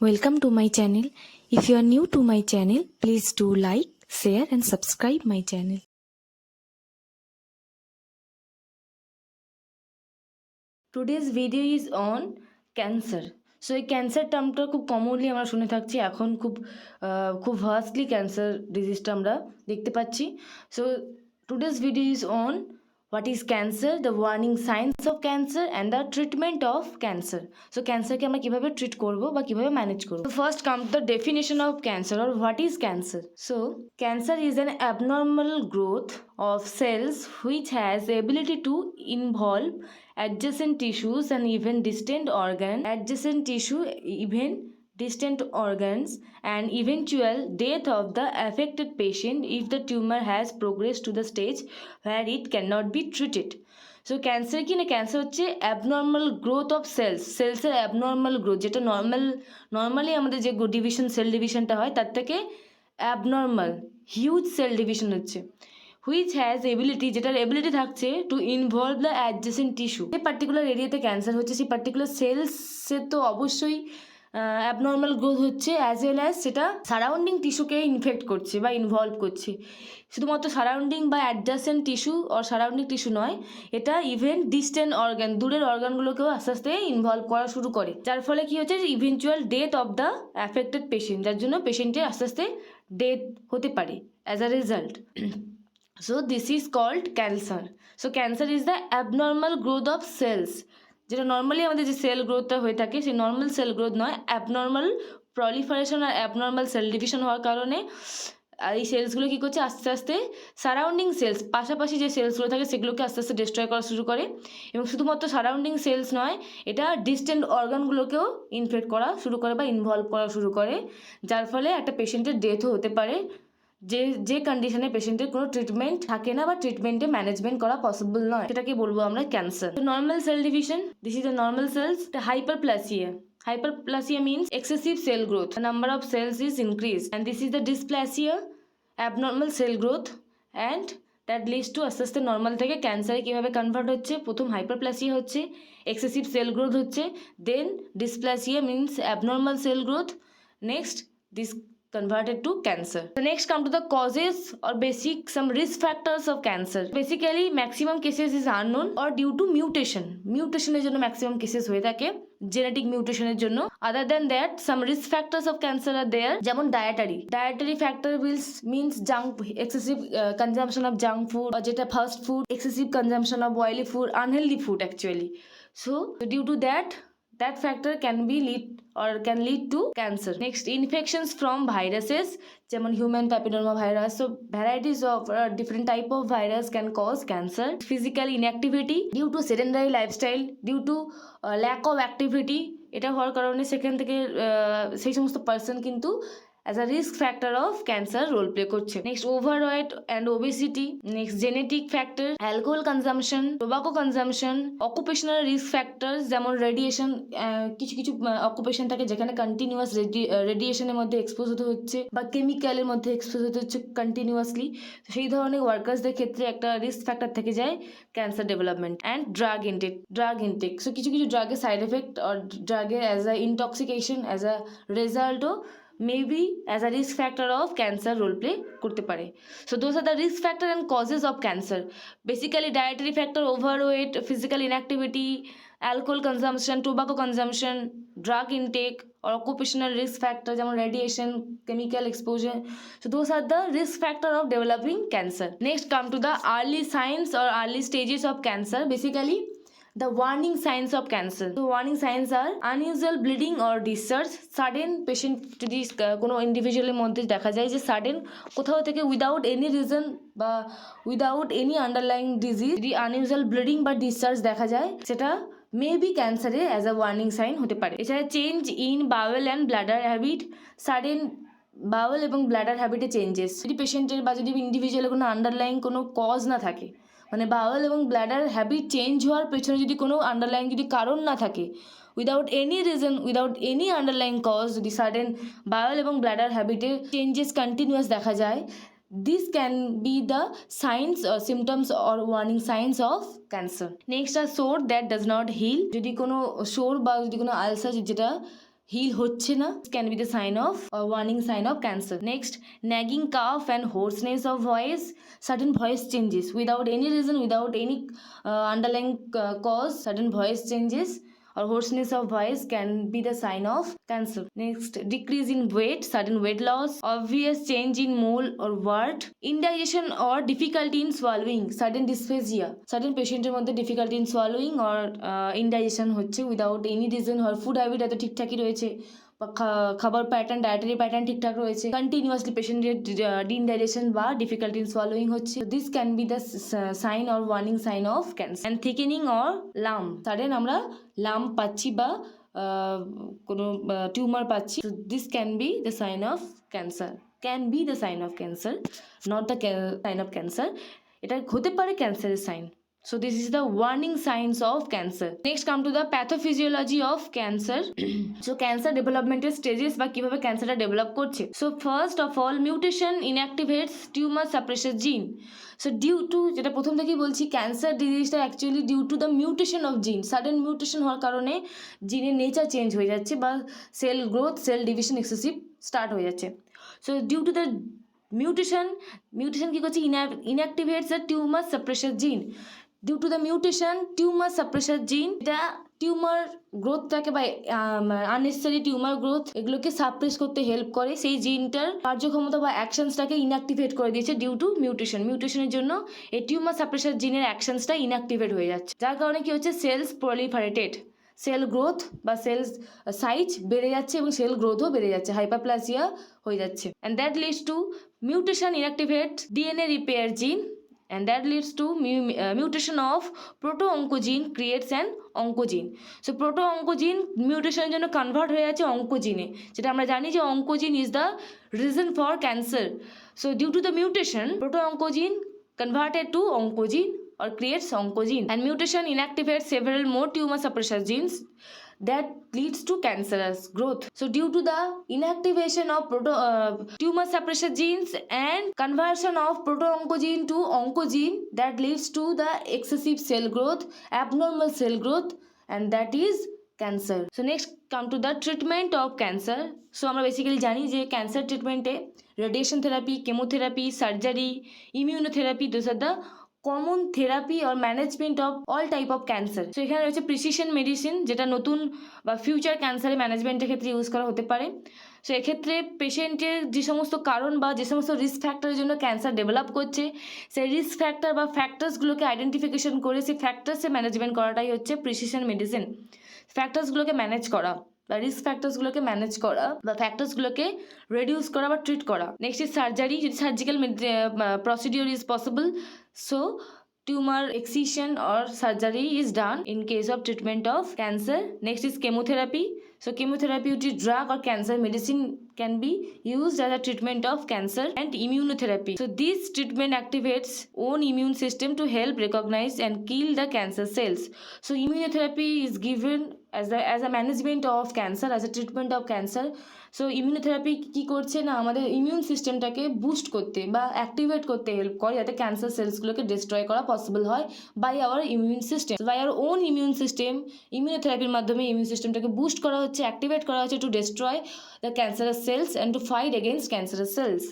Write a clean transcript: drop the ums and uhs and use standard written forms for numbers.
Welcome to my channel. If you are new to my channel, please do like, share and subscribe my channel. Today's video is on cancer. So এই cancer টার্মটা খুব commonly আমরা শুনে থাকছি, এখন খুব vastly cancer ডিজিজটা আমরা দেখতে পাচ্ছি। So today's video is on what is cancer, the warning signs of cancer and the treatment of cancer. So ক্যান্সারকে আমরা কীভাবে ট্রিট করবো বা কীভাবে ম্যানেজ করবো। First come the definition of cancer or what is cancer. So cancer is an abnormal growth of cells which has the ability to involve adjacent tissues and even distant organs and eventual death of the affected patient if the tumor has progressed to the stage where it cannot be treated. So cancer কি না, cancer হচ্ছে abnormal growth of সেলসের abnormal growth, যেটা normally আমাদের যে cell ডিভিশনটা হয় তার থেকে অ্যাবনর্মাল হিউজ সেল ডিভিশন হচ্ছে। হুইচ হ্যাজ এবিলিটি, যেটার এবিলিটি থাকছে to involve the adjacent tissue. যে পার্টিকুলার এরিয়াতে ক্যান্সার হচ্ছে সেই পার্টিকুলার সেলসের তো অবশ্যই অ্যাবনর্মাল গ্রোথ হচ্ছে, অ্যাজ ওয়েল অ্যাজ সেটা সারাউন্ডিং টিস্যুকে ইনফেক্ট করছে বা ইনভলভ করছে। শুধুমাত্র সারাউন্ডিং বা অ্যাডজাসেন্ট টিস্যু আর সারাউন্ডিং টিস্যু নয়, এটা ইভেন ডিস্টেন্ট অর্গান, দূরের অর্গানগুলোকেও আস্তে আস্তে ইনভলভ করা শুরু করে, যার ফলে কি হচ্ছে eventual death of the affected patient, যার জন্য পেশেন্টের আস্তে আস্তে ডেথ হতে পারে as a result. So this is called cancer. So cancer is the abnormal growth of cells, যেটা নর্মালি আমাদের যে সেল গ্রোথটা হয়ে থাকে সেই নর্মাল সেল গ্রোথ নয়, অ্যাবনর্মাল প্রলিফারেশন আর অ্যাবনর্মাল সেল ডিভিশন হওয়ার কারণে এই সেলসগুলো কী করছে আস্তে আস্তে সারাউন্ডিং সেলস, পাশাপাশি যে সেলসগুলো থাকে সেগুলোকে আস্তে আস্তে ডিস্ট্রয় করা শুরু করে। এবং শুধুমাত্র সারাউন্ডিং সেলস নয়, এটা ডিস্টেন্ট অর্গানগুলোকেও ইনফেক্ট করা শুরু করে বা ইনভলভ করা শুরু করে, যার ফলে একটা পেশেন্টের ডেথও হতে পারে, যে কন্ডিশনে পেশেন্টের কোনো ট্রিটমেন্ট থাকে না বা ট্রিটমেন্টে ম্যানেজমেন্ট করা পসিবল নয়, সেটাকে বলবো আমরা cancer. Normal cell division, this is the normal cells. The hyperplasia means excessive cell growth, the number of cells is increased, and this is the dysplasia, abnormal cell growth, and that leads to আস্তে আস্তে normal থেকে ক্যান্সারে কীভাবে convert হচ্ছে। প্রথম hyperplasia হচ্ছে, excessive cell growth হচ্ছে, then dysplasia means abnormal cell growth, next this converted to cancer. So next come to the causes or some risk factors of cancer. Basically maximum cases is unknown or due to mutationের জন্য maximum cases হয়ে থাকে, genetic mutationের জন্য। Other than that some risk factors of cancer are there, যেমন dietary factor means excessive consumption of junk food, or যেটা fast food, excessive consumption of oily food, unhealthy food actually. So due to that factor can lead to cancer. Next, infections from viruses, যেমন human papilloma virus. So varieties of different type of virus can cause cancer. Physical inactivity due to sedentary lifestyle, due to lack of activity, এটা হওয়ার কারণে সেখান থেকে সেই সমস্ত person কিন্তু as a risk factor of cancer role play করছে। Next, overweight and obesity. Next, genetic factor, alcohol consumption, tobacco consumption, occupational risk factors যেমন রেডিয়েশন, কিছু অকুপেশন থাকে যেখানে কন্টিনিউয়াস রেডিয়েশনের মধ্যে এক্সপোজ হতে হচ্ছে বা কেমিক্যালের মধ্যে এক্সপোজ হতে হচ্ছে কন্টিনিউয়াসলি, সেই ধরনের ওয়ার্কার্সদের ক্ষেত্রে একটা রিস্ক ফ্যাক্টর থেকে যায় cancer development. And drug intake. So কিছু ড্রাগের সাইড এফেক্ট আর ড্রাগের as a intoxication as a রেজাল্টও maybe as a risk factor of cancer role play করতে পারে। So those are the risk factor and causes of cancer. Basically dietary factor, overweight, physical inactivity, alcohol consumption, tobacco consumption, drug intake or occupational risk factor যেমন radiation, chemical exposure. So those are the risk factor of developing cancer. Next come to the early signs or early stages of cancer. Basically the warning signs of cancer. So warning signs are unusual bleeding or discharge. Sudden patient যদি কোনো ইন্ডিভিজুয়ালের মধ্যে দেখা যায় যে sudden কোথাও থেকে without any reason বা without any underlying disease যদি আনইউজুয়াল ব্লিডিং বা ডিসচার্জ দেখা যায়, সেটা মেবি ক্যান্সারে অ্যাজ আ ওয়ার্নিং সাইন হতে পারে। এছাড়া change in bowel and bladder habit, sudden bowel এবং ব্লাডার হ্যাবিটে চেঞ্জেস, যদি পেশেন্টের বা যদি ইন্ডিভিজুয়ালের কোনো আন্ডারলাইং কোনো কজ না থাকে, মানে বাওয়েল এবং ব্ল্যাডার হ্যাবিট চেঞ্জ হওয়ার পেছনে যদি কোনো আন্ডারলাইন যদি কারণ না থাকে, without any reason, without any underlying cause, যদি সাডেন বাওয়েল এবং ব্ল্যাডার হ্যাবিটে চেঞ্জেস কন্টিনিউয়াস দেখা যায়, this can be the signs or symptoms or warning signs of cancer. Next আর sore that does not heal, যদি কোনো সোর বা যদি কোনো আলসার যেটা হিল হচ্ছে না, can be the sign of warning sign of cancer. Next, nagging cough and hoarseness of voice, sudden voice changes without any reason, without any underlying cause, sudden voice changes or hoarseness of voice can be the sign of cancer. Next, decrease in weight, sudden weight loss, obvious change in mole or wart, indigestion or difficulty in swallowing, sudden dysphagia, sudden পেশেন্টের মধ্যে difficulty in swallowing or indigestion হচ্ছে without any reason, or food habit এত ঠিকঠাকই রয়েছে বা খাবার pattern, dietary pattern ঠিকঠাক রয়েছে, কন্টিনিউয়াসলি পেশেন্টের ডিনডাইজেশন বা ডিফিকাল্টি ইন সোয়ালোইং হচ্ছে, this can be the sign or warning sign of cancer. And thickening or lump, sudden আমরা লাম পাচ্ছি বা কোনো টিউমার পাচ্ছি, this can be the sign of cancer, can be the sign of cancer, not the sign of cancer, এটা হতে পারে ক্যান্সারের sign. So this is the warning signs of cancer. Next come to the pathophysiology of cancer. So cancer development stages বা কিভাবে ক্যান্সারটা develop করছে। So first of all, mutation inactivates tumor suppressor gene. So due to, যেটা প্রথম থেকেই বলছি, cancer ডিজিজটা actually due to the mutation of gene, sudden mutation হওয়ার কারণে জিনের নেচার চেঞ্জ হয়ে যাচ্ছে বা cell growth, cell division excessive start হয়ে যাচ্ছে। So due to the mutation কি করছে, inactivates the tumor suppressor gene. Due to the mutation tumor suppressor gene, এটা টিউমার গ্রোথটাকে বা আননেসেসারি টিউমার গ্রোথ এগুলোকে সাপ্রেস করতে হেল্প করে, সেই জিনটার কার্যক্ষমতা বা অ্যাকশনসটাকে ইনঅ্যাক্টিভেট করে দিয়েছে ডিউ টু মিউটেশনের জন্য এই টিউমার সাপ্রেসার জিনের অ্যাকশনসটা ইনঅ্যাক্টিভেট হয়ে যাচ্ছে, যার কারণে কি হচ্ছে, সেলস প্রলিফারেটেড, সেল গ্রোথ বা সেলস সাইজ বেড়ে যাচ্ছে এবং সেল গ্রোথও বেড়ে যাচ্ছে, হাইপারপ্লাসিয়া হয়ে যাচ্ছে। And that leads to mutation inactivate DNA repair জিন, and that leads to mutation of proto-oncogene creates an oncogene. So proto-oncogene মিউটেশনের জন্য কনভার্ট হয়ে যাচ্ছে অঙ্কোজিনে, যেটা আমরা জানি যে oncogene is the reason for cancer. So due to the mutation proto-oncogene converted to oncogene or creates oncogene, and mutation inactivates several more tumor suppressor genes that leads to cancerous growth. So due to the inactivation of tumor suppressor genes and conversion of proto-oncogene to oncogene, that leads to the excessive cell growth, abnormal cell growth, and that is cancer. So next come to the treatment of cancer. So আমরা basically জানি যে cancer ট্রিটমেন্টে radiation therapy, chemotherapy, surgery, immunotherapy, those are the common therapy or management of all type of cancer. So এখানে রয়েছে precision medicine, যেটা নতুন বা future ক্যান্সারের ম্যানেজমেন্টের ক্ষেত্রে ইউজ করা হতে পারে। সো এক্ষেত্রে পেশেন্টের যে সমস্ত কারণ বা যে সমস্ত রিস্ক ফ্যাক্টরের জন্য ক্যান্সার ডেভেলপ করছে, সেই রিস্ক ফ্যাক্টর বা ফ্যাক্টরসগুলোকে আইডেন্টিফিকেশন করে সেই ফ্যাক্টরসে ম্যানেজমেন্ট করাটাই হচ্ছে প্রিসিশন মেডিসিন। ফ্যাক্টরসগুলোকে ম্যানেজ করা বা রিস্ক ফ্যাক্টরসগুলোকে ম্যানেজ করা বা ফ্যাক্টরসগুলোকে রিডিউস করা বা ট্রিট করা। নেক্সট ইজ সার্জারি, যদি surgical procedure is possible, so tumor excision or surgery is done in case of treatment of cancer. Next is chemotherapy. So chemotherapeutic drug or cancer medicine can be used as a treatment of cancer, and immunotherapy. So this treatment activates own immune system to help recognize and kill the cancer cells. So immunotherapy is given as a management of cancer, as a treatment of cancer. So immunotherapy কী করছে না, আমাদের immune সিস্টেমটাকে boost করতে বা activate করতে help করে, যাতে ক্যান্সার সেলসগুলোকে ডিস্ট্রয় করা পসিবল হয় by our immune system, by our own immune system. ইমিউনোথেরাপির মাধ্যমে ইমিউন সিস্টেমটাকে বুস্ট করা হচ্ছে, অ্যাক্টিভেট করা হচ্ছে to destroy the cancerous cells and to fight against cancerous sales.